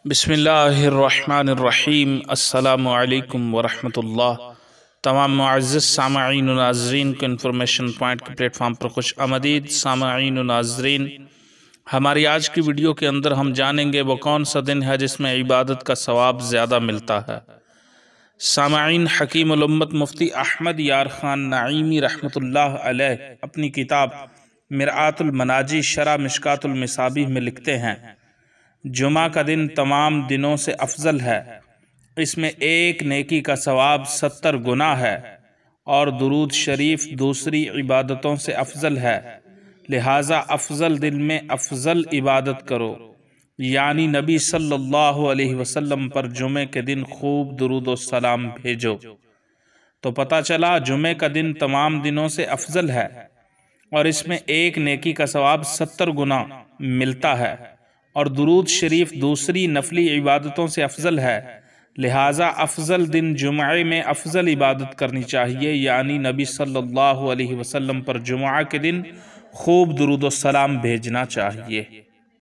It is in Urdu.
بسم اللہ الرحمن الرحیم۔ السلام علیکم ورحمۃ اللہ۔ تمام معزز سامعین و ناظرین کو انفارمیشن پوائنٹ کے پلیٹ فارم پر خوش آمدید۔ سامعین و ناظرین، ہماری آج کی ویڈیو کے اندر ہم جانیں گے وہ کون سا دن ہے جس میں عبادت کا ثواب زیادہ ملتا ہے۔ سامعین، حکیم الامت مفتی احمد یار خان نعیمی رحمۃ اللہ علیہ اپنی کتاب مرآت المناجی شرح مشکات المصابیح میں لکھتے ہیں، جمعہ کا دن تمام دنوں سے افضل ہے، اس میں ایک نیکی کا ثواب 70 گنا ہے، اور درود شریف دوسری عبادتوں سے افضل ہے، لہٰذا افضل دن میں افضل عبادت کرو، یعنی نبی صلی اللہ علیہ وسلم پر جمعے کے دن خوب درود و سلام بھیجو۔ تو پتہ چلا جمعے کا دن تمام دنوں سے افضل ہے اور اس میں ایک نیکی کا ثواب 70 گنا ملتا ہے، اور درود شریف دوسری نفلی عبادتوں سے افضل ہے، لہٰذا افضل دن جمعے میں افضل عبادت کرنی چاہیے، یعنی نبی صلی اللہ علیہ وسلم پر جمعہ کے دن خوب درود و سلام بھیجنا چاہیے۔